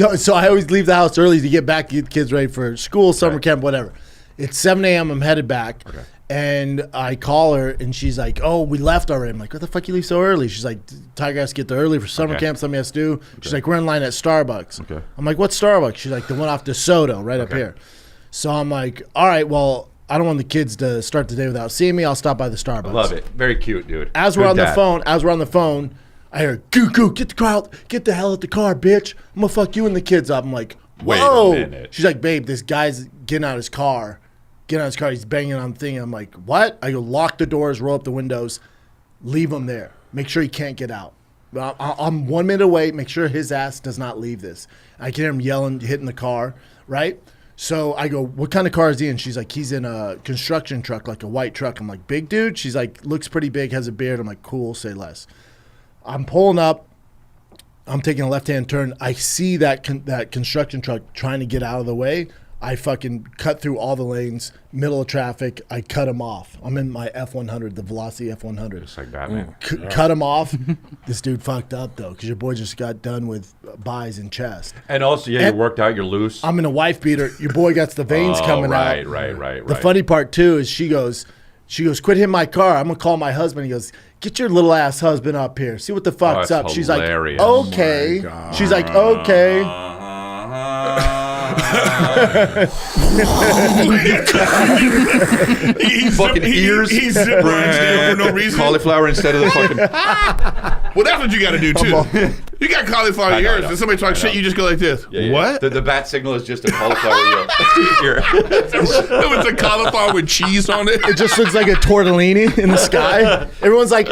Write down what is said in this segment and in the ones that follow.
No, so I always leave the house early to get back, get the kids ready for school, summer camp, whatever. It's 7 a.m. I'm headed back. Okay. And I call her, and she's like, "Oh, we left already." I'm like, "What the fuck you leave so early?" She's like, "Tiger has to get there early for summer camp. Something has to do." Okay. She's like, "We're in line at Starbucks." Okay. I'm like, "What Starbucks?" She's like, "The one off DeSoto, right up here." So I'm like, "All right, well, I don't want the kids to start the day without seeing me. I'll stop by the Starbucks." I love it. Very cute, dude. As we're on the phone, I hear, "Goo, get the car out. Get the hell out the car, bitch. I'm gonna fuck you and the kids up." I'm like, "Whoa." Wait a minute. She's like, "Babe, this guy's getting out of his car. He's banging on the thing." I'm like, "What?" I go, "Lock the doors, roll up the windows, leave him there. Make sure he can't get out. I'm 1 minute away. Make sure his ass does not leave this." I can hear him yelling, hitting the car, right? So I go, "What kind of car is he in?" She's like, "He's in a construction truck, like a white truck." I'm like, "Big dude?" She's like, "Looks pretty big, has a beard." I'm like, "Cool, say less." I'm pulling up. I'm taking a left-hand turn. I see that construction truck trying to get out of the way. I fucking cut through all the lanes, middle of traffic. I cut him off. I'm in my F100, the Velocity F100. Just like Batman. Cut him off. This dude fucked up, though, because your boy just got done with buys in chest. And also, you worked out, you're loose. I'm in a wife beater. Your boy got the veins coming out. Right. The funny part, too, is she goes, "Quit hitting my car. I'm going to call my husband." He goes, "Get your little ass husband up here. See what the fuck's up." She's like, "Okay." She's like, "Okay." Fucking ears. He's zip for no reason. Cauliflower instead of the fucking. Well, that's what you got to do too. You got cauliflower ears. If somebody talks shit, you just go like this. Yeah. What? The bat signal is just a cauliflower ear. It's a cauliflower with cheese on it. It just looks like a tortellini in the sky. Everyone's like,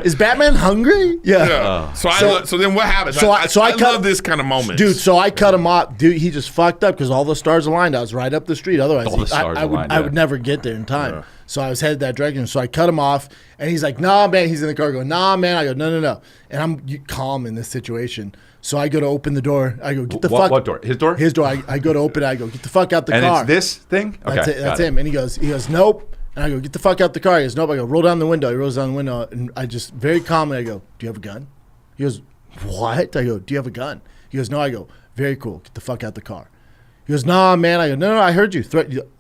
"Is Batman hungry?" Yeah. So then what happens? I love this kind of moment, dude. So I cut him off, dude. He just fucked up because all the stars aligned. I was right up the street. Otherwise, I would never get there in time. Yeah. So I was headed that direction. So I cut him off, and he's like, "Nah, man." He's in the car going, "Nah, man." I go, "No." And I'm calm in this situation. So I go to open the door. I go, "Get the fuck." What door? His door? His door. I go to open it. I go, "Get the fuck out the car." And it's this thing? Okay, that's him. And he goes, "Nope." And I go, "Get the fuck out the car." He goes, "Nope." I go, "Roll down the window." He rolls down the window, and I just very calmly, I go, "Do you have a gun?" He goes, "What?" I go, "Do you have a gun?" He goes, "No." I go, "Very cool. Get the fuck out the car." He goes, "Nah, man." I go, No, I heard you.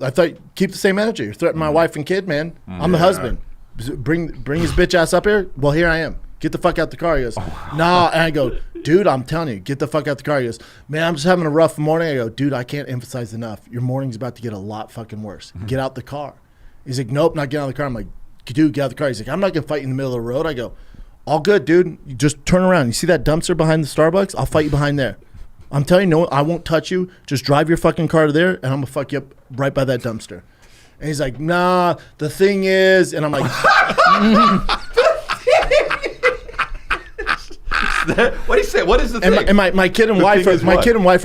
I thought, keep the same energy. You're threatening my wife and kid, man. I'm the husband. Bring his bitch ass up here. Well, here I am. Get the fuck out the car." He goes, "Nah." And I go, "Dude, I'm telling you, get the fuck out the car." He goes, "Man, I'm just having a rough morning." I go, "Dude, I can't emphasize enough. Your morning's about to get a lot fucking worse. Get out the car." He's like, "Nope, not getting out of the car." I'm like, "Dude, get out of the car." He's like, "I'm not going to fight you in the middle of the road." I go, "All good, dude. You just turn around. You see that dumpster behind the Starbucks? I'll fight you behind there. I'm telling you, no, I won't touch you. Just drive your fucking car to there, and I'm going to fuck you up right by that dumpster." And he's like, "Nah, the thing is," and I'm like, what do you say? What is the thing? And my kid and wife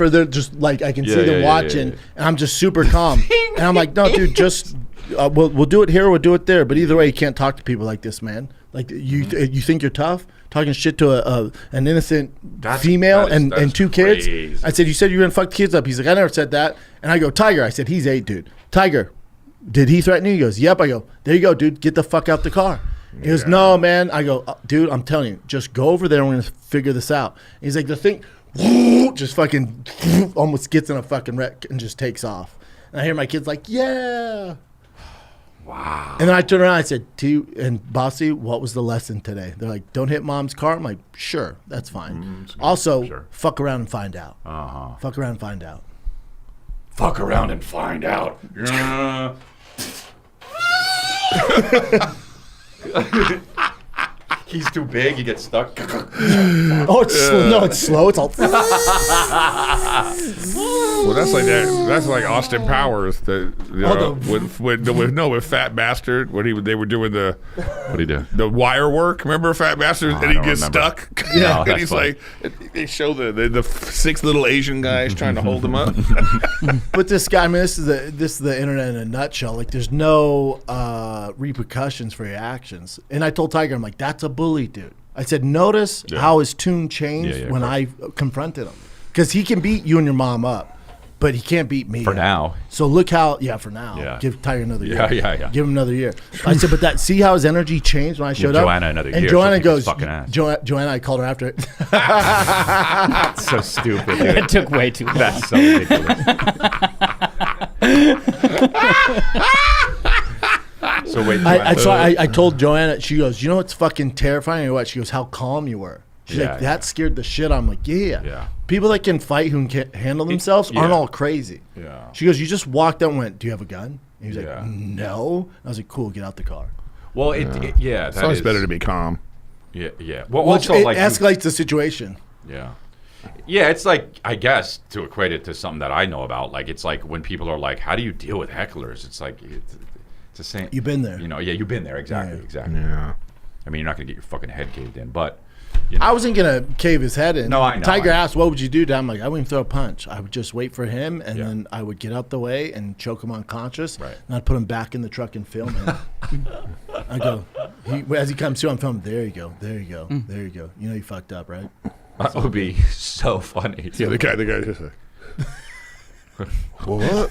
are there, just like I can see them watching, and I'm just super calm. And I'm like, "No, dude, just we'll do it here, or we'll do it there. But either way, you can't talk to people like this, man. Like you think you're tough, talking shit to an innocent female and two kids." Crazy. I said, "You said you were gonna fuck the kids up." He's like, "I never said that." And I go, "Tiger," I said, "He's 8, dude. Tiger, did he threaten you?" He goes, "Yep." I go, "There you go, dude. Get the fuck out the car." He goes, "No, man." I go, "Dude, I'm telling you, just go over there and we're going to figure this out." And he's like, the thing just fucking almost gets in a fucking wreck and just takes off. And I hear my kids like, "Yeah." Wow. And then I turn around and I said, and Bossy, what was the lesson today? They're like, "Don't hit mom's car." I'm like, "Sure, that's fine." Also, fuck around and find out. Fuck around and find out. Fuck around and find out. He's too big. He gets stuck. Oh, it's slow. It's slow. It's all. Well, that's like that. That's like Austin Powers. With Fat Bastard when they were doing the. What do you do? The wire work. Remember Fat Bastard? And he gets stuck. Yeah, and he's like, they show the 6 little Asian guys trying to hold him up. But this guy, I mean, this is the internet in a nutshell. Like, there's no repercussions for your actions. And I told Tiger, I'm like, "That's a bully, dude." I said, "Notice how his tune changed when I confronted him, because he can beat you and your mom up, but he can't beat me For yet. now. So look how, for now. Yeah. Give Tiger another year. Yeah. Give him another year. I said, but see how his energy changed when I showed up? Joanna another and year. Joanna She'll kick goes, his fucking ass. Joanna, I called her after it. That's so stupid, dude. It took way too long. That's so ridiculous. So wait. I told Joanna, she goes, you know what's fucking terrifying or what? She goes, how calm you were. She's like, that scared the shit. I'm like, yeah. People that can fight who can handle themselves aren't all crazy. Yeah. She goes, you just walked out and went, do you have a gun? And he was like, no. I was like, cool, get out the car. Well, It's always better to be calm. Yeah. Well, Well, also, it like, escalates the situation. Yeah. Yeah, it's like, I guess, to equate it to something that I know about, like, it's like when people are like, how do you deal with hecklers? It's like, it's the same. You've been there. You know, you've been there. Exactly. Yeah. I mean, you're not going to get your fucking head caved in, but. I wasn't going to cave his head in. No, I know. Tiger asked, what would you do? I'm like, I wouldn't throw a punch. I would just wait for him, and Yeah. then I would get out the way and choke him unconscious. Right. And I'd put him back in the truck and film him. I go, as he comes to, I'm filming, there you go. There you go. There you go. You know you fucked up, right? That would be so funny. Yeah, the guy just like, what?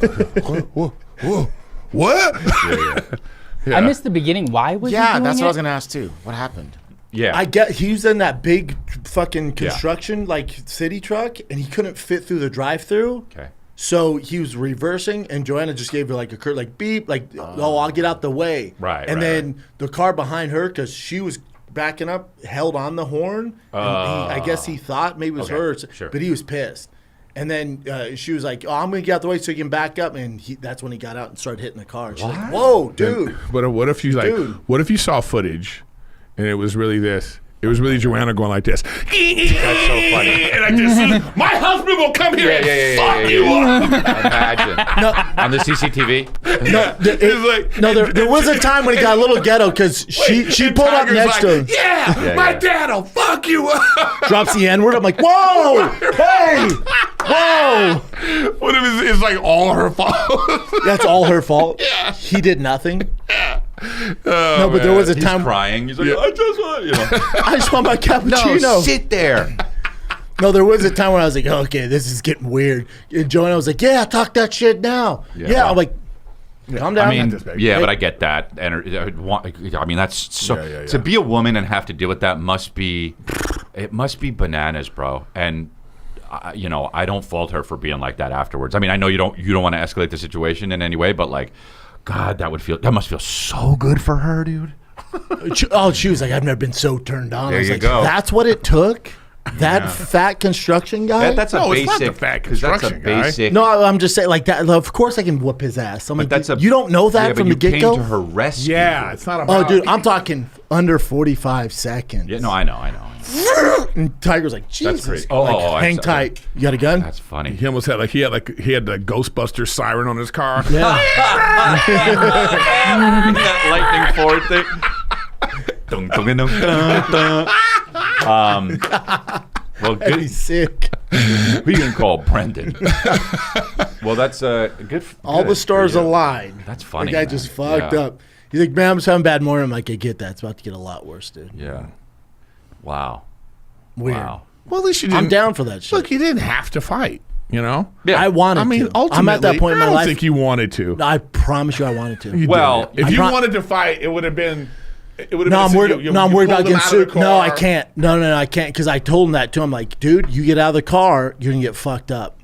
I missed the beginning. Why was he Yeah, doing that's it? what I was gonna ask too. What happened? Yeah. I get he was in that big fucking construction like city truck, and he couldn't fit through the drive-through. Okay. So he was reversing, and Joanna just gave her like a curt like beep, like I'll get out the way. Right, And right, then the car behind her, because she was backing up, held on the horn. And I guess he thought maybe it was Okay, her, sure. but he was pissed. And then she was like, "Oh, I'm gonna get out the way so you can back up." And that's when he got out and started hitting the car. She's like, "Whoa, dude!" But what if you what if you saw footage, and it was really this? It was really Joanna going like this. That's so funny. And I just, my husband will come here and fuck you up. Imagine. On the CCTV. There was a time when he got a little ghetto because she pulled up next to him, Yeah, my dad'll fuck you up. drops the N word. I'm like, "Whoa, hey, whoa!" What if it's like all her fault? That's all her fault. Yeah. He did nothing. No, but there was a He's time crying. He's like, I just want, I just want my cappuccino. No, sit there. No, there was a time where I was like, okay, this is getting weird. And Joanna was like, yeah, talk that shit now. Yeah, I'm like, calm down. I mean, Hey. but I get that. And I mean, that's so. To be a woman and have to deal with that must be bananas, bro. And I don't fault her for being like that afterwards. I mean, I know you don't want to escalate the situation in any way, but like, God, that must feel so good for her, dude. She was like, I've never been so turned on. There I was you like, go. that's what it took? That fat construction guy? That's a No, it's basic. not the fat 'cause that's a construction guy. basic. No, I'm just saying like that. Of course I can whoop his ass. I'm like, that's you don't know that but from you the get-go? came to her rescue. Yeah, it's not Oh, about. dude, I'm talking under 45 seconds. Yeah, no, I know. And Tiger's like, Jesus. crazy. Hang I'm sorry. tight. You got a gun? That's funny. He almost had he had the Ghostbuster siren on his car. Yeah. That lightning forward thing. Dun, dun, dun, dun, dun. Well, That'd be good. sick. Who you gonna call Brendan? Well, that's good. All good the stars for you. aligned. That's funny. The guy man. just fucked Yeah. up. He's like, man, I'm just having a bad morning. I'm like, I get that. It's about to get a lot worse, dude. Yeah. Wow. Weird. Wow. Well, at least you didn't. I'm down for that shit. Look, you didn't have to fight. You know. Yeah. I wanted I mean, to. ultimately, I'm at that point in my I don't life. think you wanted to. I promise you I wanted to. You Well, didn't. if I you pro- wanted to fight, it would have been. It would have No, I'm been. worried. I'm worried about getting sued. No, I can't. No, I can't because I told him that too. I'm like, dude, you get out of the car, you're gonna get fucked up.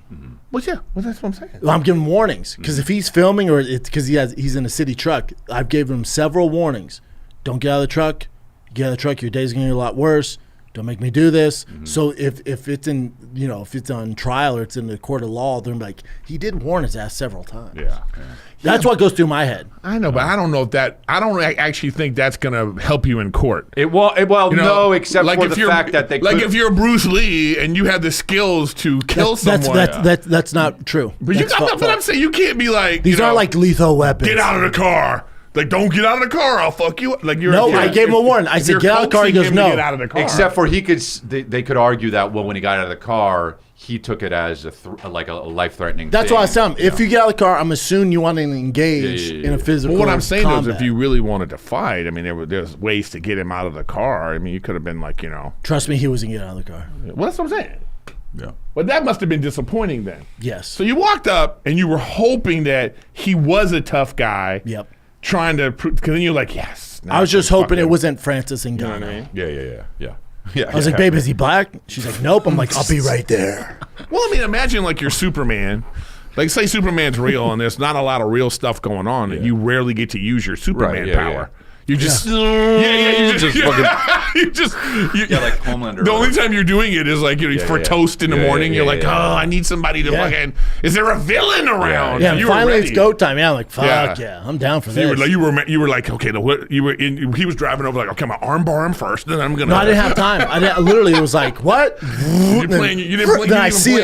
Well, yeah. Well, that's what I'm saying. Well, I'm giving warnings because if he's filming or it's because he's in a city truck, I've given him several warnings. Don't get out of the truck. Get out of the truck. Your day's gonna get a lot worse. Don't make me do this. So if it's in if it's on trial or it's in the court of law, they're like, he did warn his ass several times. Yeah. That's what goes through my head. I know, but I don't know if that. I don't actually think that's going to help you in court. Well, You know, no, except like for if the you're- fact that they like could. if you're Bruce Lee and you have the skills to kill someone. That's not true. But that's what I'm saying. You can't be like These aren't like lethal weapons. get out of the car. Like, don't get out of the car. I'll fuck you. Like you're. No, you're- I gave him a warning. I if said, you're get out of the car. He coaxing goes, him to no. Get out of the car. Except for they could argue that when he got out of the car, he took it as a life-threatening. That's thing. what I was telling him. If you get out of the car, I'm assuming you want to engage in a physical Well, what I'm saying combat. is, if you really wanted to fight, I mean, there's ways to get him out of the car. I mean, you could have been like, Trust me, he wasn't getting out of the car. well, that's what I'm saying. Yeah. But that must have been disappointing then. Yes. So you walked up and you were hoping that he was a tough guy. Yep. Trying to, because then you're like, yes. I was just hoping it wasn't Francis and You know Ghana. what I mean? Yeah. I was like, babe, is he black? She's like, nope. I'm like, I'll be right there. Well, I mean, imagine like you're Superman. Like, say Superman's real and there's not a lot of real stuff going on, and you rarely get to use your Superman power. You just, you just like Homelander. The only time you're doing it is like for toast in the morning. You're like, oh, I need somebody to fucking. Is there a villain around? Yeah, and finally it's go time. Yeah, I'm like, fuck yeah, I'm down for this. You were like, okay, he was driving over like, okay, I'm gonna armbar him first, then I'm gonna. No, I didn't have time. Literally, it was like, what? You didn't play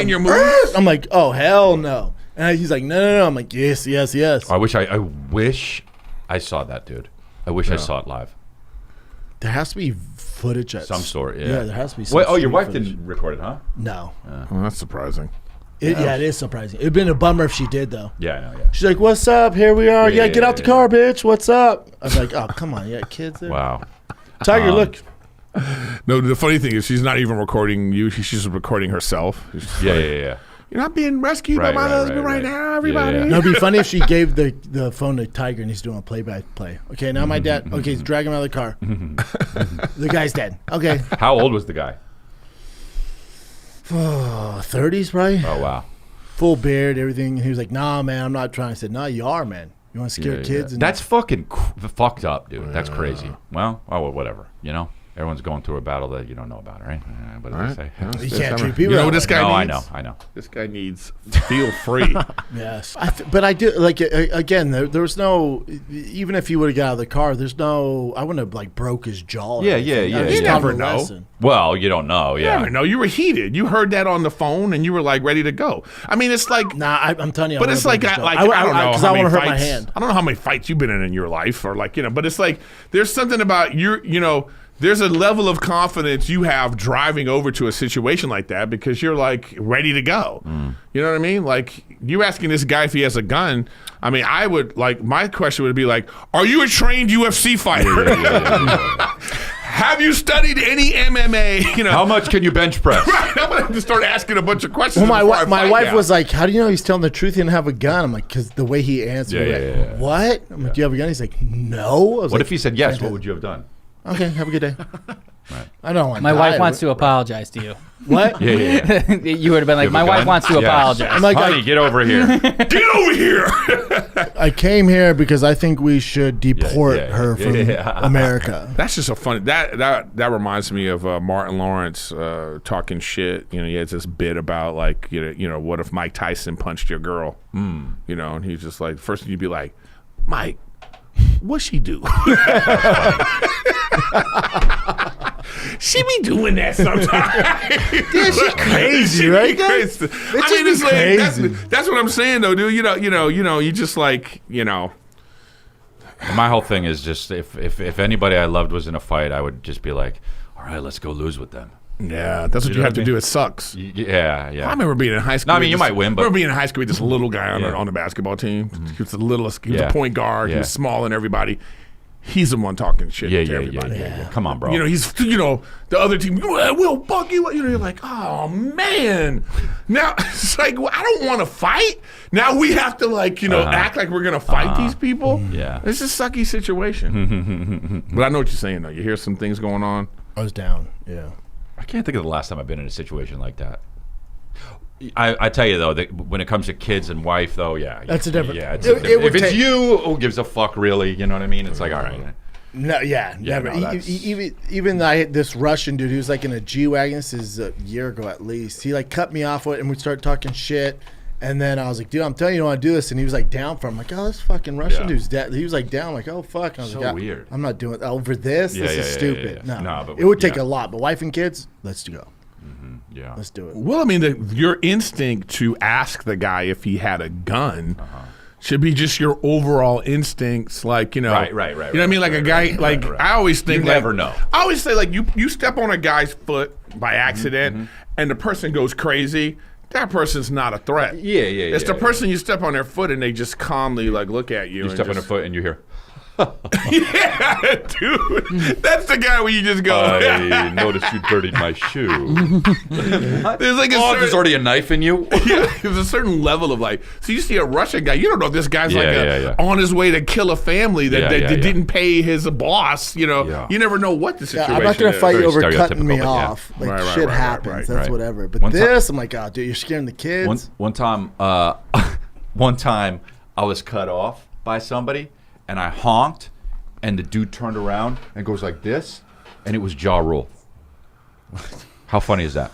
your moves. I'm like, oh hell no. And he's like, no. I'm like, yes. I wish I saw that, dude. I wish I saw it live. There has to be footage at some sort. Yeah, there has to be. Some your wife footage. didn't record it, huh? No. Well, that's surprising. It is surprising. It'd been a bummer if she did, though. Yeah, I know. Yeah. She's like, "What's up? Here we are. Yeah, get out the car, bitch. What's up?" I was like, "Oh, come on, yeah, kids." There. Wow. Tiger, look. No, the funny thing is, she's not even recording you. She's just recording herself. Yeah. You're not being rescued by my husband right now, everybody. Yeah. No, it'd be funny if she gave the phone to Tiger and he's doing a play-by-play. Okay, now my dad. Okay, he's dragging him out of the car. The guy's dead. Okay. How old was the guy? 30s, probably. Oh wow. Full beard, everything. And he was like, "Nah, man, I'm not trying." I said, "Nah, you are, man. You want to scare kids?" And that's fucking fucked up, dude. That's crazy. Well, whatever. You know. Everyone's going through a battle that you don't know about, right? But you can't treat people. You know what this guy needs? I know. This guy needs feel free. Yes, but I do like again. There was no. Even if he would have got out of the car, there's no. I wouldn't have like broke his jaw. Yeah. You never know. Well, you don't know. Yeah. You never know. You were heated. You heard that on the phone, and you were like ready to go. I mean, it's like. Nah, I'm telling you. But it's like I don't know because I want to hurt my hand. I don't know how many fights you've been in your life, or like But it's like there's something about There's a level of confidence you have driving over to a situation like that because you're like ready to go. You know what I mean? Like you asking this guy if he has a gun. I mean, I would like my question would be like, are you a trained UFC fighter? Have you studied any MMA? How much can you bench press? Right. I'm gonna have to start asking a bunch of questions. Well, my wife was like, "How do you know he's telling the truth? He didn't have a gun." I'm like, "Because the way he answered, what?" I'm like, "Do you have a gun?" He's like, "No." What if he said yes? What would you have done? Okay, have a good day. Right. I don't want. My wife wants to apologize to you. What? Yeah. You would have been like, my wife wants to apologize. I'm like, honey, get over here. Get over here. I came here because I think we should deport her from America. That's just a funny. That reminds me of Martin Lawrence talking shit. He has this bit about like what if Mike Tyson punched your girl? And he's just like, first you'd be like, Mike, what'd she do? She be doing that sometimes. Yeah, she's crazy, right? Crazy. I mean, it's crazy. That's what I'm saying, though, dude. You just like, My whole thing is just if anybody I loved was in a fight, I would just be like, all right, let's go lose with them. Yeah, that's what you have to do. It sucks. Yeah. I remember being in high school. No, I mean, you might win, but I remember being in high school with this little guy on the basketball team. He was the littlest. He was a point guard. He was smaller than everybody. He's the one talking shit to everybody. Yeah. Come on, bro. He's the other team. We'll bug you. You're like, oh man. Now it's like I don't want to fight. Now we have to act like we're gonna fight these people. Yeah, it's a sucky situation. But I know what you're saying though. You hear some things going on. I was down. Yeah. I can't think of the last time I've been in a situation like that. I tell you though that when it comes to kids and wife though, that's a different. Yeah, if it's you, who gives a fuck really? You know what I mean? It's like all right. No, never. No, even this Russian dude, he was like in a G-Wagon. This is a year ago at least. He like cut me off with, and we started talking shit. And then I was like, dude, I'm telling you, I don't want to do this. And he was like down for it. I'm like, oh, this fucking Russian dude's dead. He was like down. I'm like, oh, fuck. I was so like, weird. I'm not doing it over this. This is stupid. Yeah. No, but it would take a lot. But wife and kids, let's go. Yeah. Let's do it. Well, I mean, your instinct to ask the guy if he had a gun should be just your overall instincts, like, Right. You know what I mean? Like a guy, like, I always think, you never know. I always say, like, you step on a guy's foot by accident and the person goes crazy. That person's not a threat. Yeah. It's the person you step on their foot and they just calmly, like, look at you. You step on their foot and you hear. Yeah, dude. That's the guy where you just go. I noticed you dirtied my shoe. There's like there's already a knife in you. Yeah, there's a certain level of like. So you see a Russian guy, you don't know if this guy's on his way to kill a family that didn't pay his boss. You know, you never know what the situation is. I'm not gonna fight you over cutting me but off. Like shit happens. That's whatever. But I'm like, oh, dude, you're scaring the kids. One time, one time I was cut off by somebody. And I honked, and the dude turned around and goes like this, and it was Ja Rule. How funny is that?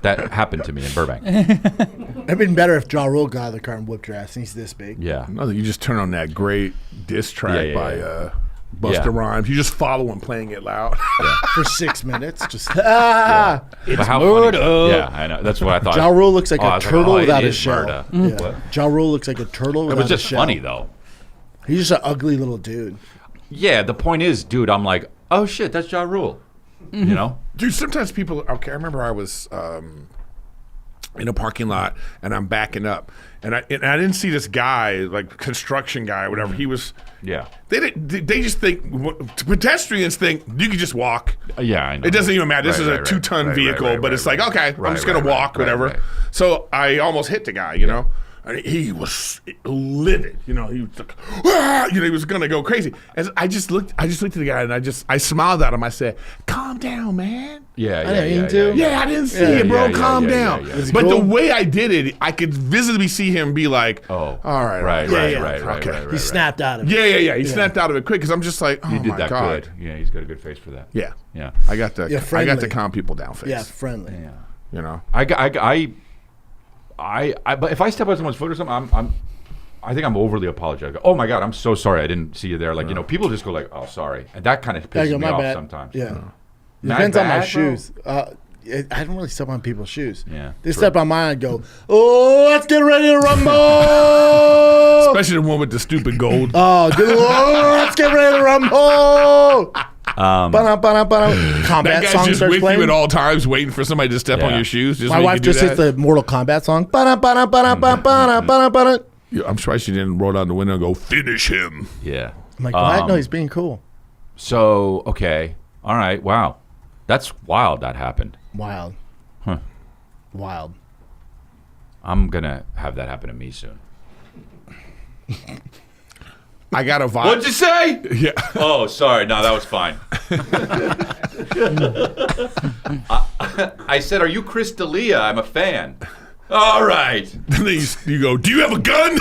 That happened to me in Burbank. It'd been better if Ja Rule got out of the car and whipped your ass, and he's this big. Yeah. No, you just turn on that great diss track by Busta Rhymes. You just follow him playing it loud. For 6 minutes. Just, It's murder. Yeah, I know. That's what I thought. Ja Rule looks like a turtle without a shell. Yeah. Ja Rule looks like a turtle without a shell. It was just funny, though. He's just an ugly little dude. Yeah, the point is, dude, I'm like, oh shit, that's Ja Rule. You know? Dude, sometimes people, okay, I remember I was in a parking lot and I'm backing up and I didn't see this guy, like construction guy or whatever. He was, they just think, pedestrians think you can just walk. Yeah, I know. It doesn't even matter. This is a 2-ton vehicle, but it's like, okay, I'm just going to walk, whatever. So I almost hit the guy, you know? And he was livid, you know. He was like, you know, he was gonna go crazy. And I just looked at the guy and I smiled at him. I said, "Calm down, man." Yeah, I didn't see it, bro. Calm down. But cool? the way I did it, I could visibly see him be like, "Oh, all right, right. He snapped out of it. Yeah. He snapped out of it quick because I'm just like, oh you did my that God. Good. Yeah, he's got a good face for that. Yeah. I got the calm people down face. Yeah, friendly. Yeah. You know, but if I step on someone's foot or something, I think I'm overly apologetic. Oh my God, I'm so sorry. I didn't see you there. Like, you know, people just go like, oh, sorry. And that kind of pisses me off sometimes. Yeah. Depends on my shoes. I don't really step on people's shoes. Yeah. They step on mine and go, oh, let's get ready to rumble. Especially the one with the stupid gold. Oh, dude, let's get ready to rumble. Combat that guy's song just starts with playing. you at all times, waiting for somebody to step on your shoes. My wife just hits the Mortal Kombat song. I'm surprised she didn't roll down the window and go, finish him. Yeah. I'm like, what? No, he's being cool. So, okay. All right. Wow. That's wild that happened. Wild. Huh. Wild. I'm going to have that happen to me soon. I got a vibe. What'd you say? Yeah. Oh, sorry. No, that was fine. I said, are you Chris D'Elia? I'm a fan. All right. Then you go, do you have a gun?